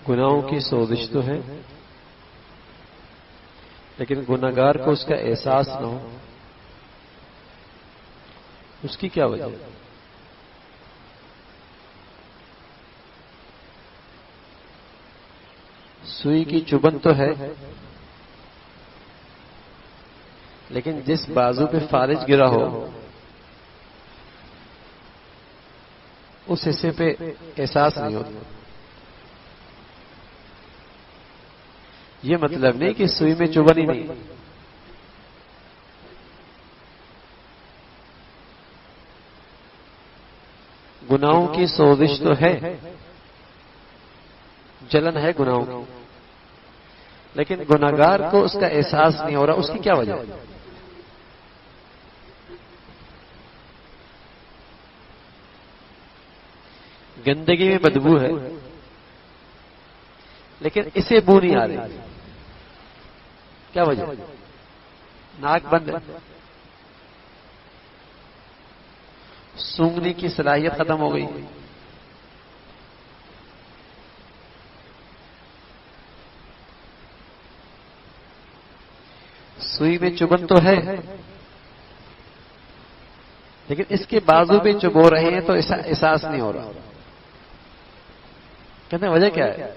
گناہوں کی سوزش تو ہے، لیکن گناہگار کو اس کا احساس نہ ہو، اس کی کیا وجہ ہے؟ سوئی کی چبھن تو ہے، لیکن جس بازو پہ فالج گرا ہو اس حصے پہ احساس نہیں ہوتا۔ یہ مطلب نہیں کہ سوئی میں چبھن ہی نہیں، گناہوں کی سوزش تو ہے، جلن ہے گناہوں کی، لیکن گناہگار کو اس کا احساس نہیں ہو رہا، اس کی کیا وجہ ہے؟ گندگی میں بدبو ہے، لیکن اسے بو نہیں آ رہی، کیا وجہ؟ ناک بند ہے، سونگنے کی صلاحیت ختم ہو گئی، سوئی میں چبھن تو ہے، لیکن اس کے بازو پہ چبھو رہے ہیں تو احساس نہیں ہو رہا۔ کہتے ہیں وجہ کیا ہے؟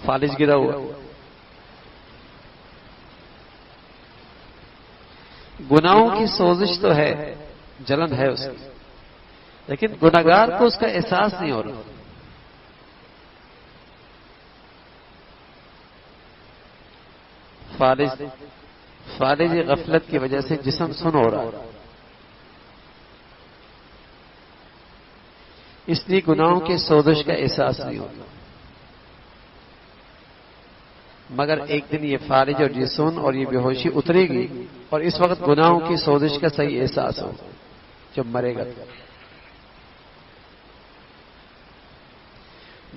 فالج گرا ہوا۔ گناہوں کی سوزش تو ہے، جلن ہے اس کی، لیکن گناہگار کو اس کا احساس نہیں ہو رہا۔ فالج غفلت کی وجہ سے جسم سن ہو رہا ہے، اس لیے گناہوں کے سوزش کا احساس نہیں ہوتا، مگر ایک دن یہ فالج اور یہ سن اور یہ بے ہوشی اترے گی اور اس وقت گناہوں کی سوزش کا صحیح احساس ہو جب مرے گا۔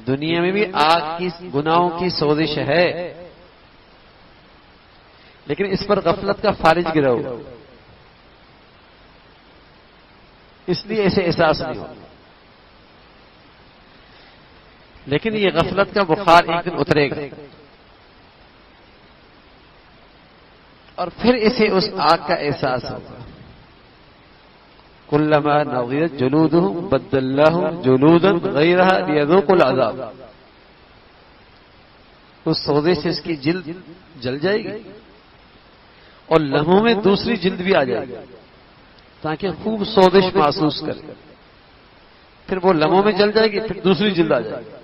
دنیا میں بھی آگ کی گناہوں کی سوزش ہے، لیکن اس پر غفلت کا فالج گرا ہوا، اس لیے اسے احساس نہیں ہو، لیکن یہ غفلت کا بخار ایک دن اترے گا اور پھر اسے اس آگ کا احساس ہوگا۔ کلما نضجت جلودهم بدلناهم جلودا غیرها لیذوقوا العذاب، اس سوزے سے اس کی جلد جل جائے گی اور لمحوں میں دوسری جلد بھی آ جائے گی تاکہ خوب سوزش محسوس کرے، پھر وہ لمحوں میں جل جائے گی، پھر دوسری جلد آ جائے گی،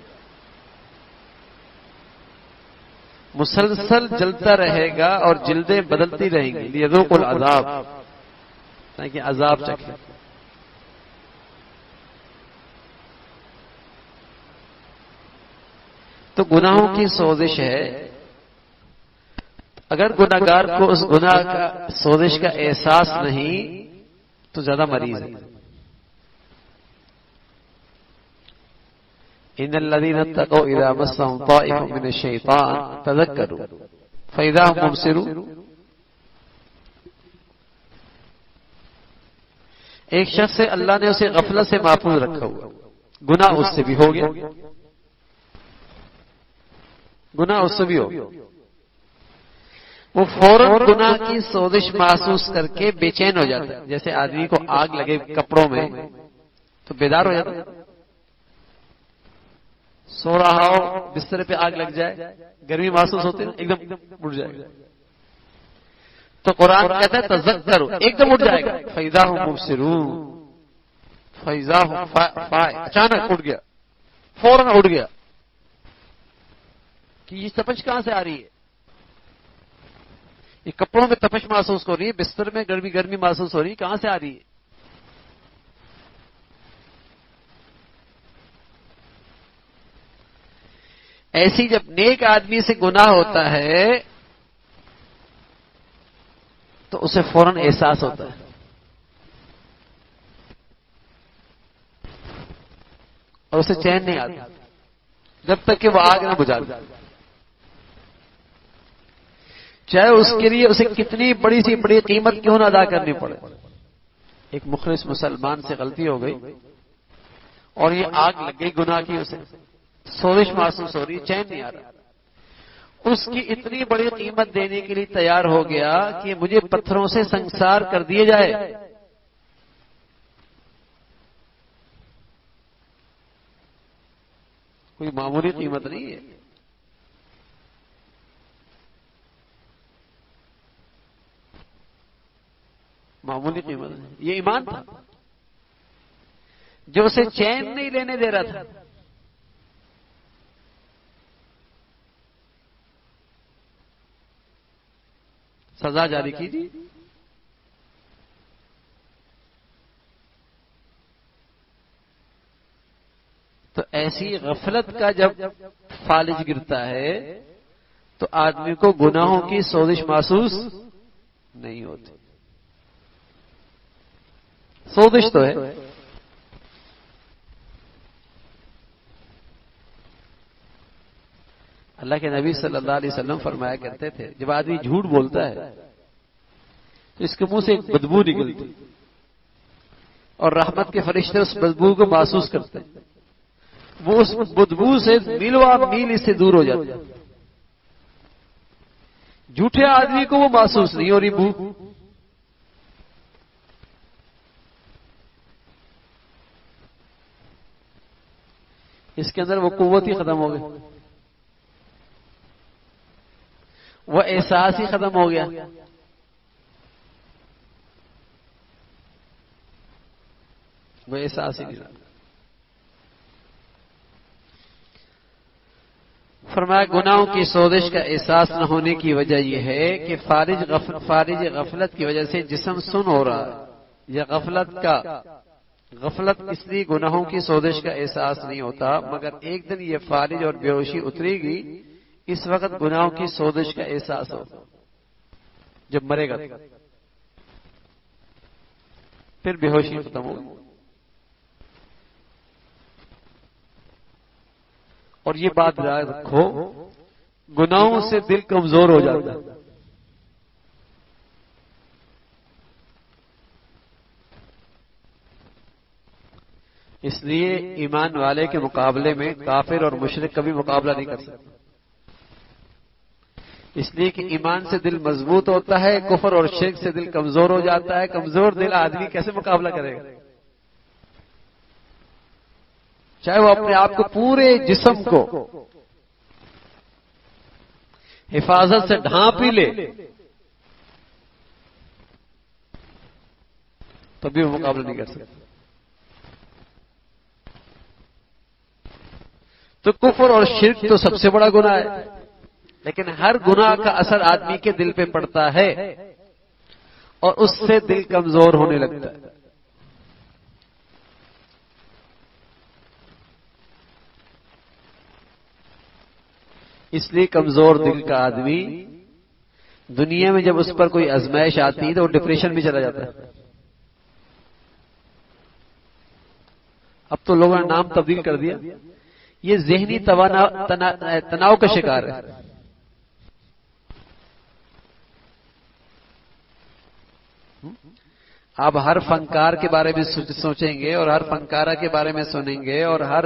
مسلسل جلتا رہے گا اور جلدیں بدلتی رہیں گی، لیذوقوا العذاب، تاکہ عذاب چکھے۔ تو گناہوں کی سوزش ہے، اگر گناہگار کو اس گناہ کا سوزش کا احساس نہیں تو زیادہ مریض ہے۔ ان الذين اتقوا اذا مسهم طائف من الشيطان تذكروا فاذا هم مبصرون، ایک شخص سے اللہ نے اسے غفلت سے محفوظ رکھا ہوا، گناہ اس سے بھی ہو گیا، گناہ اس سے بھی ہو گیا، وہ فوراً گناہ کی سوزش محسوس کر کے بے چین ہو جاتا ہے، جیسے آدمی کو آگ لگے کپڑوں میں تو بیدار ہو جاتا ہے، سو رہا ہو بستر پہ آگ لگ جائے گرمی محسوس ہوتی ہے، ایک دم اٹھ جائے گا۔ تو قرآن کہتا ہے تذکروا، ایک دم اٹھ جائے گا، فَإِذَا هُمْ مُبْصِرُونَ، فَإِذَا هُمْ اچانک اٹھ گیا، فوراً اٹھ گیا کہ یہ تپش کہاں سے آ رہی ہے، یہ کپڑوں میں تپش محسوس ہو رہی ہے، بستر میں گرمی محسوس ہو رہی ہے، کہاں سے آ رہی ہے؟ ایسی جب نیک آدمی سے گناہ ہوتا ہے تو اسے فوراً احساس ہوتا ہے، اور اسے چین نہیں آتا جب تک کہ وہ آگ نہ بجھا دے، چاہے اس کے لیے اسے کتنی بڑی سی بڑی قیمت کیوں نہ ادا کرنی پڑے۔ ایک مخلص مسلمان سے غلطی ہو گئی اور یہ آگ لگ گئی گناہ کی، اسے سوزش محسوس ہو رہی ہے، چین نہیں آ رہا، اس کی اتنی بڑی قیمت دینے کے لیے تیار ہو گیا کہ مجھے پتھروں سے سنسار کر دیے جائے۔ کوئی معمولی قیمت نہیں ہے، معمولی قیمت نہیں، یہ ایمان تھا جو اسے چین نہیں لینے دے رہا تھا۔ سزا جاری کیجیے۔ تو ایسی غفلت کا جب فالج گرتا ہے تو آدمی کو گناہوں کی سوزش محسوس نہیں ہوتی۔ سوزش تو ہے، اللہ کے نبی صلی اللہ علیہ وسلم فرمایا کرتے تھے جب آدمی جھوٹ بولتا ہے تو اس کے منہ سے ایک بدبو نکلتی اور رحمت کے فرشتے اس بدبو کو محسوس کرتے ہیں، وہ اس بدبو سے میلوں میل اس سے دور ہو جاتے ہیں۔ جھوٹے آدمی کو وہ محسوس نہیں ہو رہی بو، اس کے اندر وہ قوت ہی ختم ہو گئی، وہ احساس ہی ختم ہو گیا۔ وہ احساس ہی نہیں رہا۔ فرمایا گناہوں کی سوزش کا احساس نہ ہونے کی وجہ یہ ہے کہ فارج غفلت کی وجہ سے جسم سن ہو رہا ہے، یا غفلت اس لیے گناہوں کی سوزش کا احساس نہیں ہوتا، مگر ایک دن یہ فارج اور بے ہوشی اترے گی، اس وقت گناہوں کی سوزش کا احساس ہو، جب مرے گا پھر بے ہوشی ختم ہوگی۔ اور یہ بات یاد رکھو، گناہوں سے دل کمزور ہو جاتا ہے۔ اس لیے ایمان والے کے مقابلے میں کافر اور مشرک کبھی مقابلہ نہیں کر سکتے، اس لیے کہ ایمان سے دل مضبوط ہوتا ہے، کفر اور شرک سے دل کمزور ہو جاتا ہے۔ کمزور دل آدمی کیسے مقابلہ کرے گا؟ چاہے وہ اپنے آپ کو پورے جسم کو حفاظت سے ڈھانپ ہی لے تب بھی وہ مقابلہ نہیں کر سکتا۔ تو کفر اور شرک تو سب سے بڑا گناہ ہے، لیکن ہر گناہ کا اثر آدمی کے دل پہ پڑتا ہے اور اس سے دل کمزور ہونے لگتا ہے۔ اس لیے کمزور دل کا آدمی دنیا میں جب اس پر کوئی آزمائش آتی ہے تو وہ ڈپریشن میں چلا جاتا ہے۔ اب تو لوگوں نے نام تبدیل کر دیا، یہ ذہنی تناؤ کا شکار ہے۔ آپ ہر فنکار کے بارے میں سوچیں گے اور ہر فنکارہ کے بارے میں سنیں گے اور ہر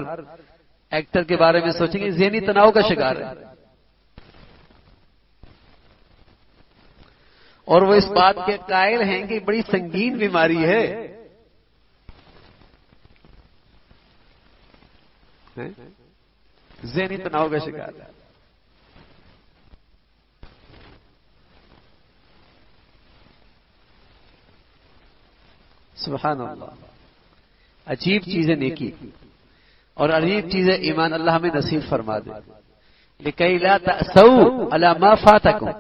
ایکٹر کے بارے میں سوچیں گے، ذہنی تناؤ کا شکار ہے۔ اور وہ اس بات کے قائل ہیں کہ بڑی سنگین بیماری ہے۔ ذہنی تناؤ کا شکار ہے۔ سبحان اللہ، عجیب چیزیں نیکی اور عجیب چیزیں ایمان، اللہ ہمیں نصیب فرما دے۔ لِكَيْ لَا تَأْسَوْا عَلَى مَا فَاتَكُمْ،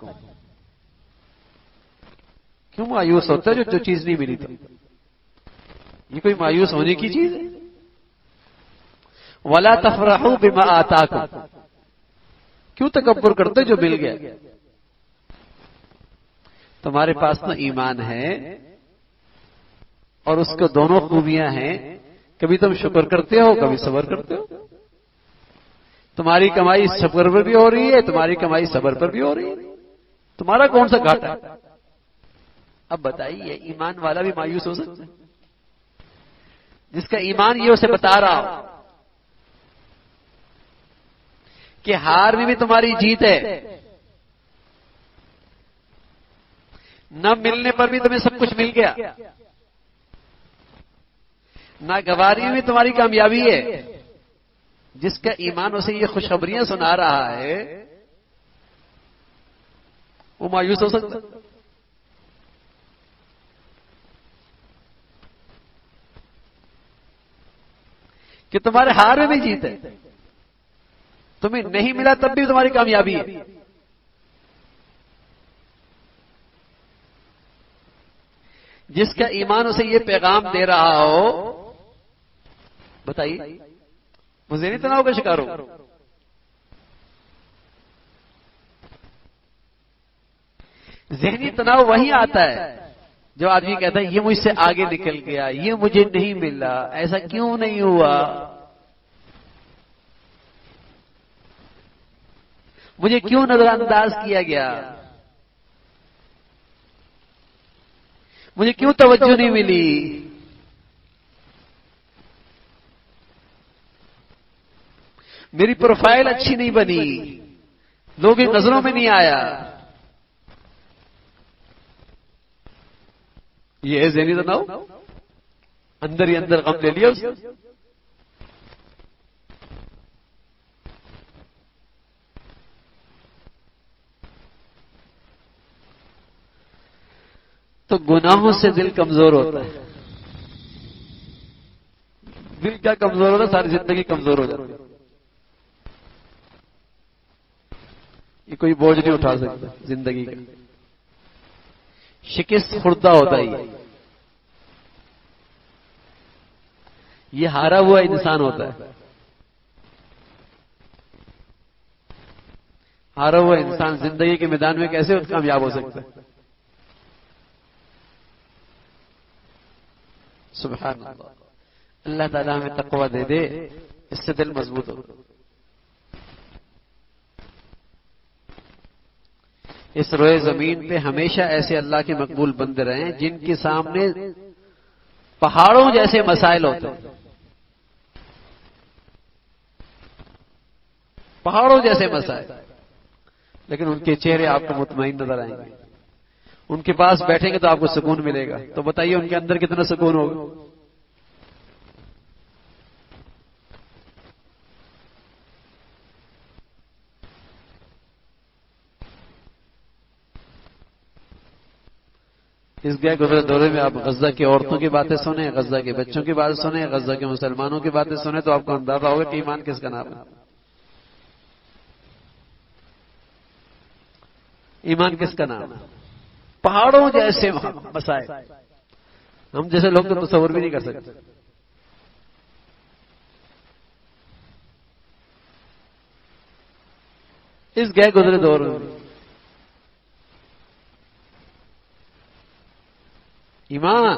کیوں مایوس ہوتا ہے جو چیز نہیں ملی؟ تو یہ کوئی مایوس ہونے کی چیز ہے؟ وَلَا تَفْرَحُوا بِمَا آتَاكُمْ، کیوں تکبر کرتے جو مل گیا؟ تمہارے پاس نہ ایمان ہے اور اس کو دونوں خوبیاں ہیں، کبھی تم شکر کرتے ہو کبھی صبر کرتے ہو۔ تمہاری کمائی شکر پر بھی ہو رہی ہے، تمہاری کمائی صبر پر بھی ہو رہی ہے، تمہارا کون سا گھاٹا ہے؟ اب بتائیے، ایمان والا بھی مایوس ہو سکتا ہے؟ جس کا ایمان یہ اسے بتا رہا ہو کہ ہار میں بھی تمہاری جیت ہے، نہ ملنے پر بھی تمہیں سب کچھ مل گیا، نہ گواری میں بھی تمہاری کامیابی ہے۔ جس کا ایمان اسے یہ خوشخبریاں سنا رہا ہے وہ مایوس ہو سکتا ہے؟ کہ تمہارے ہار میں بھی جیت ہے، تمہیں نہیں ملا تب بھی تمہاری کامیابی ہے۔ جس کا ایمان اسے یہ پیغام دے رہا ہو، بتائیے وہ ذہنی تناؤ کا شکار ہو۔ ذہنی تناؤ وہی آتا ہے جو آدمی کہتا ہے یہ مجھ سے آگے نکل گیا، یہ مجھے نہیں ملا، ایسا کیوں نہیں ہوا، مجھے کیوں نظر انداز کیا گیا، مجھے کیوں توجہ نہیں ملی، میری پروفائل اچھی نہیں بنی، لوگوں کی نظروں میں نہیں آیا۔ یہ ہے ذہنی تناؤ، اندر ہی اندر غم لے لیا اس نے۔ تو گناہوں سے دل کمزور ہوتا ہے۔ دل کیا کمزور ہوتا ہے؟ ساری زندگی کمزور ہو جاتی ہے، یہ کوئی بوجھ نہیں اٹھا سکتا زندگی کا، شکست خوردہ ہوتا ہی ہے، یہ ہارا ہوا انسان ہوتا ہے۔ ہارا ہوا انسان زندگی کے میدان میں کیسے کامیاب ہو سکتا ہے؟ سبحان اللہ، اللہ تعالیٰ ہمیں تقویٰ دے دے، اس سے دل مضبوط ہو۔ اس روئے زمین پہ ہمیشہ ایسے اللہ کے مقبول بندے رہیں جن کے سامنے پہاڑوں جیسے مسائل ہوتے ہیں، پہاڑوں جیسے مسائل، لیکن ان کے چہرے آپ کو مطمئن نظر آئیں گے۔ ان کے پاس بیٹھیں گے تو آپ کو سکون ملے گا۔ تو بتائیے ان کے اندر کتنا سکون ہوگا؟ اس گئے گزرے دورے میں آپ غزہ کی عورتوں کی باتیں سنیں، غزہ کے بچوں کی باتیں سنیں، غزہ کے مسلمانوں کی باتیں سنیں تو آپ کو اندازہ ہوگا کہ ایمان کس کا نام ہے، ایمان کس کا نام ہے۔ پہاڑوں جیسے مسائل، ہم جیسے لوگ تو تصور بھی نہیں کر سکتے۔ اس گئے گزرے دور میں ایمان،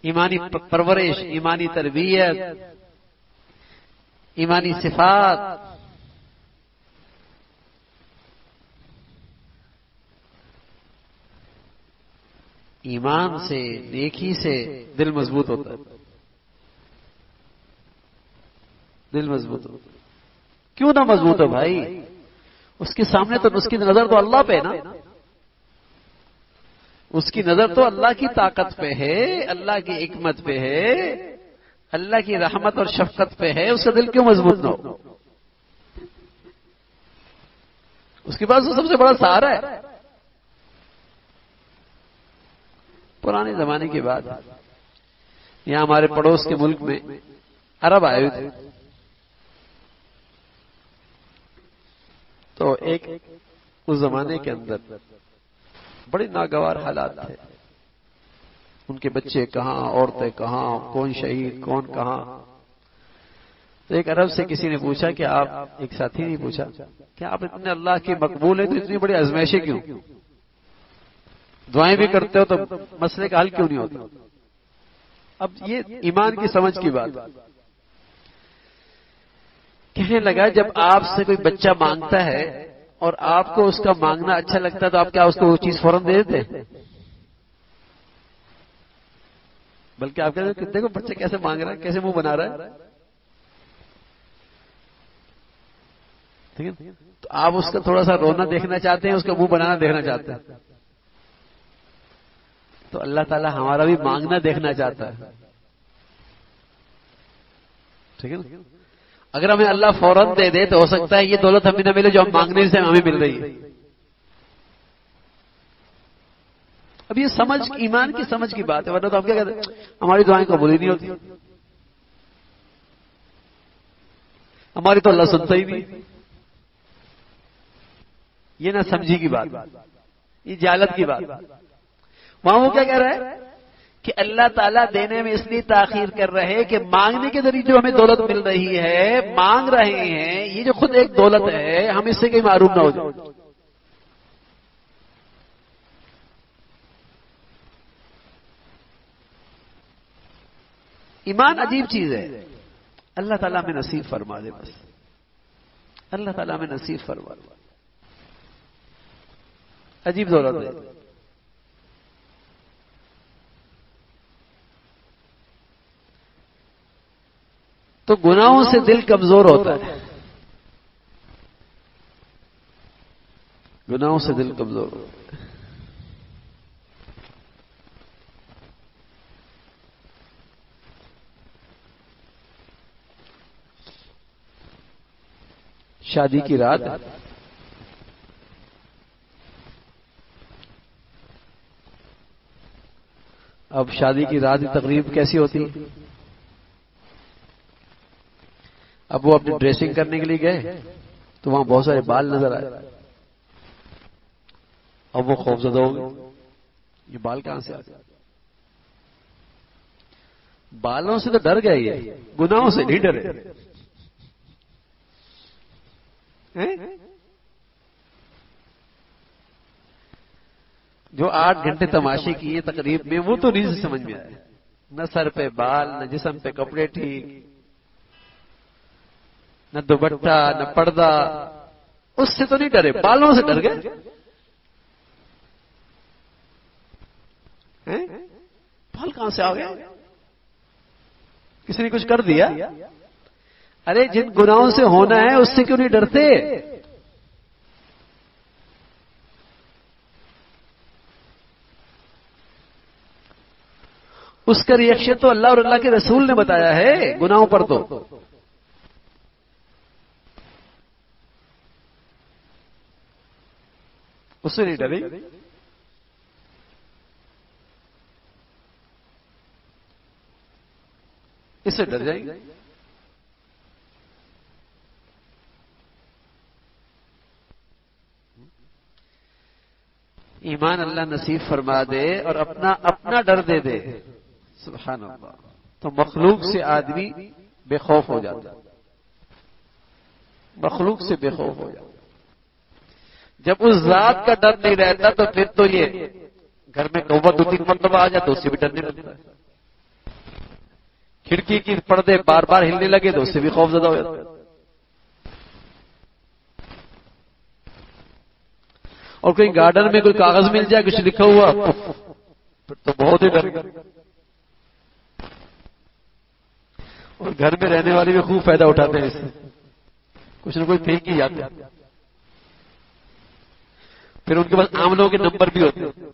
ایمانی پرورش، ایمانی تربیت، ایمانی صفات، ایمان سے، نیکی سے دل مضبوط ہوتا ہے، دل مضبوط ہوتا ہے۔ کیوں نہ مضبوط ہو بھائی؟ اس کے سامنے تو اس کی نظر تو اللہ پہ ہے نا، اس کی نظر تو اللہ کی طاقت پہ ہے، اللہ کی حکمت پہ ہے، اللہ کی رحمت اور شفقت پہ ہے، اس کا دل کیوں مضبوط نہ ہو؟ اس کے پاس تو سب سے بڑا سہارا ہے۔ پرانے زمانے کی بات، یہاں ہمارے پڑوس کے ملک میں عرب آئے ہوئے تھے، تو ایک اس زمانے کے اندر بڑے ناگوار حالات تھے، ان کے بچے کہاں، عورتیں کہاں، کون شہید، کون کہاں۔ تو ایک عرب سے کسی نے پوچھا کہ آپ، ایک ساتھی نے پوچھا کہ آپ اتنے اللہ کے مقبول ہیں تو اتنی بڑی آزمائشیں کیوں؟ دعائیں بھی کرتے ہو تو مسئلے کا حل کیوں نہیں ہوتا؟ اب یہ ایمان کی سمجھ کی بات۔ کہنے لگا جب آپ سے کوئی بچہ مانگتا ہے اور آپ کو اس کا مانگنا اچھا لگتا ہے تو آپ کیا اس کو وہ چیز فوراً دے دیتے؟ بلکہ آپ کہتے ہیں دیکھو بچہ کیسے مانگ رہا ہے، کیسے منہ بنا رہا ہے۔ ٹھیک ہے، تو آپ اس کا تھوڑا سا رونا دیکھنا چاہتے ہیں، اس کا منہ بنانا دیکھنا چاہتے ہیں، تو اللہ تعالیٰ ہمارا بھی مانگنا دیکھنا چاہتا ہے. ٹھیک ہے نا؟ اگر ہمیں اللہ فوراً دے دے تو ہو سکتا ہے یہ دولت ہمیں نہ ملے جو ہم مانگنے سے ہمیں مل رہی ہے. اب یہ سمجھ، ایمان کی سمجھ کی بات ہے، ورنہ تو ہم کیا کہتے ہیں ہماری دعائیں قبول ہی نہیں ہوتی، ہماری تو اللہ سنتا ہی نہیں. یہ نہ سمجھی کی بات، یہ جہالت کی بات. وہاں وہ کیا کہہ رہا ہے کہ اللہ تعالیٰ دینے میں اس لیے تاخیر کر رہے ہیں کہ مانگنے کے ذریعے جو ہمیں دولت مل رہی ہے، مانگ رہے ہیں، یہ جو خود ایک دولت ہے، ہم اس سے کہیں معروم نہ ہو جائیں. ایمان عجیب چیز ہے. اللہ تعالیٰ میں نصیب فرما دے، بس اللہ تعالیٰ میں نصیب فرما دے. عجیب دولت ہے. تو گناہوں سے دل کمزور ہوتا ہے، گناہوں سے دل کمزور ہوتا ہے. شادی کی رات، اب شادی کی رات کی تقریب کیسی ہوتی؟ اب وہ اپنی ڈریسنگ کرنے کے لیے گئے تو وہاں بہت سارے بال نظر آئے. اب وہ خوف زدہ ہو گئے، یہ بال کہاں سے آ گئے؟ بالوں سے تو ڈر گئے، یہ گناہوں سے نہیں ڈرے. جو 8 گھنٹے تماشے کیے تقریب میں، وہ تو نہیں سمجھ میں آئے. نہ سر پہ بال، نہ جسم پہ کپڑے ٹھیک، نہ دوپٹہ، نہ پردہ. اس سے تو نہیں ڈرے، بالوں سے ڈر گئے. بال کہاں سے آ گیا؟ کسی نے کچھ کر دیا؟ ارے جن گناہوں سے ہونا ہے اس سے کیوں نہیں ڈرتے؟ اس کا ریئیکشن تو اللہ اور اللہ کے رسول نے بتایا ہے گناہوں پر. تو اس سے نہیں ڈری، اس سے ڈر جائیں گے. ایمان اللہ نصیب فرما دے اور اپنا ڈر دے دے، سبحان اللہ، تو مخلوق سے آدمی بے خوف ہو جاتا، مخلوق سے بے خوف ہو جاتا. جب اس ذات کا ڈر نہیں رہتا تو پھر تو یہ گھر میں کوبہ 2-3 مرتبہ آ جاتا تو اس سے بھی ڈرنے لگتا ہے. کھڑکی کی پردے بار بار ہلنے لگے تو اس سے بھی خوف زدہ ہو جاتا ہے. اور کہیں گارڈن میں کوئی کاغذ مل جائے کچھ لکھا ہوا پھر تو بہت ہی ڈر. اور گھر میں رہنے والے بھی خوب فائدہ اٹھاتے ہیں اس سے، کچھ نہ کوئی پھینک ہی جاتے ہیں. پھر ان کے پاس عاملوں کے نمبر بھی ہوتے ہیں.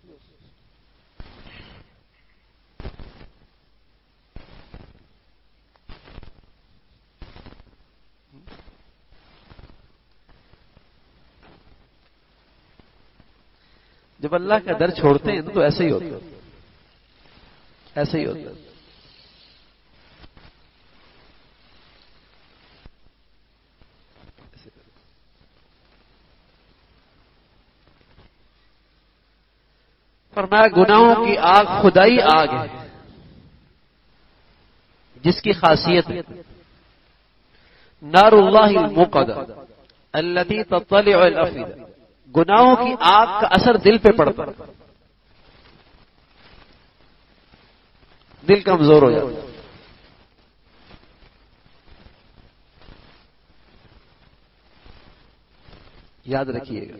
جب اللہ کا در چھوڑتے ہیں تو ایسے ہی ہوتا ہے، ایسے ہی ہوتا ہے. فرمایا گناہوں کی آگ خدائی آگ ہے جس کی خاصیت ہے نار اللہ الموقدہ التي تطلع الافئدہ. گناہوں کی آگ کا اثر دل پہ پڑتا، دل کمزور ہو جاتا. یاد رکھیے گا،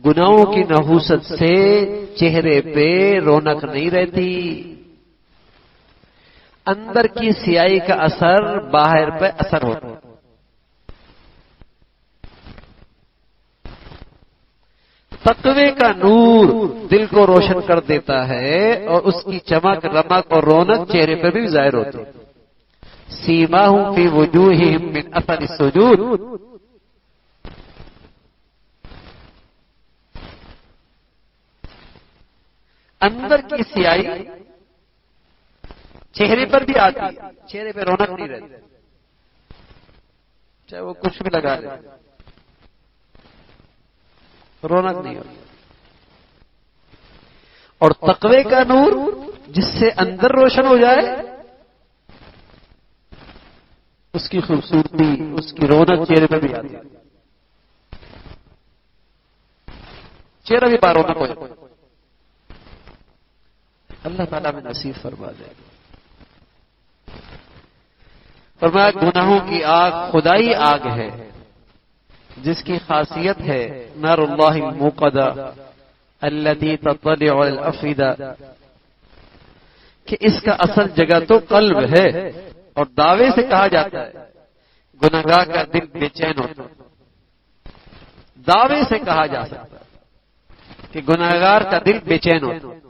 گناہوں کی نحوست سے چہرے پہ رونق نہیں رہتی، اندر کی سیاہی کا اثر باہر پہ اثر ہوتا ہے. تقوی کا نور دل کو روشن کر دیتا ہے اور اس کی چمک رمق اور رونق چہرے پر بھی ظاہر ہوتی ہے. سیماہم فی وجوہہم من اثر السجود. اندر کی سیاہی چہرے پر بھی آتی ہے، چہرے پہ رونق نہیں رہتی چاہے وہ کچھ بھی لگا لے، رونق نہیں ہوتی. اور تقوی کا نور جس سے اندر روشن ہو جائے اس کی خوبصورتی، اس کی رونق چہرے پہ بھی آتی ہے، چہرہ بھی بارونق ہو جائے. اللہ تعالیٰ میں نصیب فرما دے. فرمایا گناہوں کی آگ خدائی آگ ہے جس کی خاصیت ہے نار اللہ الموقدہ التي تطلع على الافئدہ، کہ اس کا اصل جگہ تو قلب ہے. اور دعوے سے کہا جاتا ہے گناہگار کا دل بے چین ہوتا ہے. دعوے سے کہا جا سکتا ہے کہ گناہگار کا دل بے چین ہوتا ہے.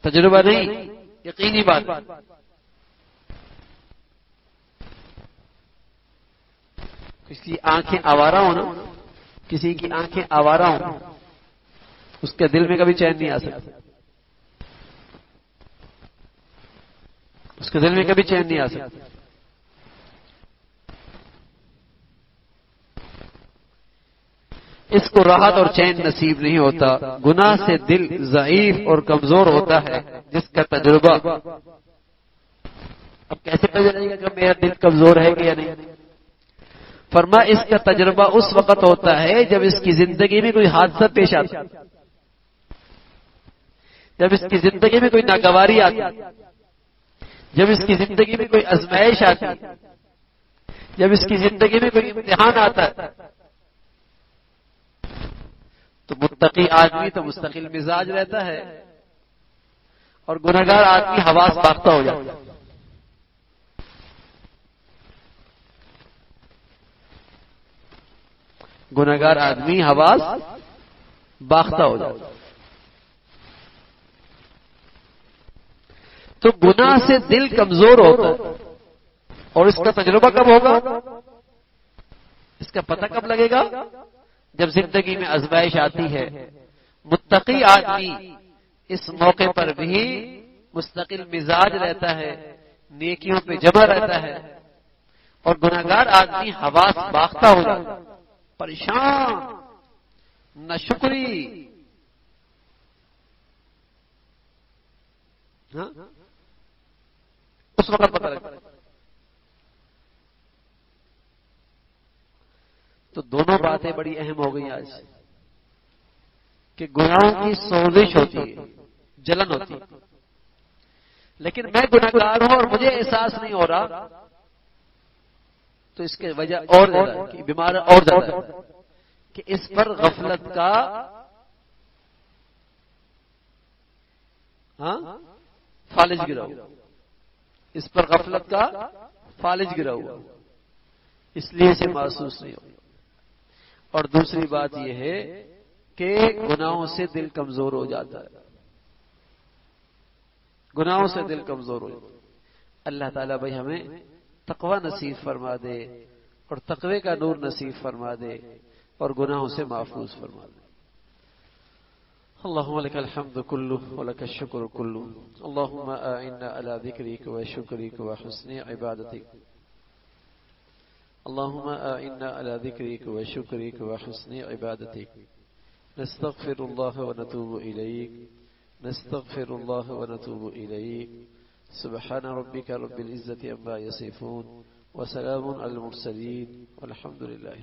تجربہ نہیں، یقینی بات. کسی کی آنکھیں آوارہ ہو نا، کسی کی آنکھیں آوارہ ہوں اس کے دل میں کبھی چین نہیں آ سکتا، اس کے دل میں کبھی چین نہیں آ سکتا. اس کو راحت اور چین نصیب نہیں ہوتا. گناہ سے دل ضعیف اور کمزور ہوتا ہے جس کا تجربہ. اب کیسے پتہ چلے گا کہ میرا دل کمزور ہے کہ یا نہیں؟ فرما اس کا تجربہ اس وقت ہوتا ہے جب اس کی زندگی میں کوئی حادثہ پیش آتا، جب اس کی زندگی میں کوئی ناگواری آتی، جب اس کی زندگی میں کوئی آزمائش آتی، جب اس کی زندگی میں کوئی امتحان آتا ہے. تو متقی آدمی تو مستقل مزاج رہتا ہے اور گنہگار آدمی حواس باختہ ہو جاتا ہے. گنہگار آدمی حواس باختہ ہو جاتا ہے. تو گناہ سے دل کمزور ہوتا ہے. اور اس کا تجربہ کب ہوگا؟ اس کا پتہ کب لگے گا؟ جب زندگی میں آزمائش آتی ہے. متقی آدمی اس موقع پر بھی مستقل مزاج رہتا ہے، نیکیوں پہ جمع رہتا ہے. اور گنہگار آدمی حواس باختہ ہو جاتا ہے، پریشان، نہ شکری. اس وقت پتہ لگتا ہے. تو دونوں باتیں بڑی اہم ہو گئی آج کہ گناہوں کی سوزش ہوتی ہے، جلن ہوتی ہے. لیکن میں گنہگار ہوں اور مجھے احساس نہیں ہو رہا، تو اس کی وجہ اور زیادہ ہے کہ بیمار اور زیادہ ہے کہ اس پر غفلت کا فالج گرا ہوا، اس پر غفلت کا فالج گرا ہوا، اس لیے اسے محسوس نہیں ہو. اور دوسری بات یہ ہے کہ گناہوں سے دل کمزور ہو جاتا ہے، گناہوں سے دل کمزور ہو جاتا ہے. اللہ تعالیٰ بھائی ہمیں تقوی نصیب فرما دے اور تقوی کا نور نصیب فرما دے اور گناہوں سے محفوظ فرما دے. اللهم لك الحمد كله ولك الشكر كله. اللهم أعنا على ذكرك وشكرك وحسن عبادتك. اللهم أعنا على ذكرك وشكرك وحسن عبادتك. نستغفر الله ونتوب إليك، نستغفر الله ونتوب إليك. سبحان ربك رب العزة عما يصفون وسلام على المرسلين والحمد لله.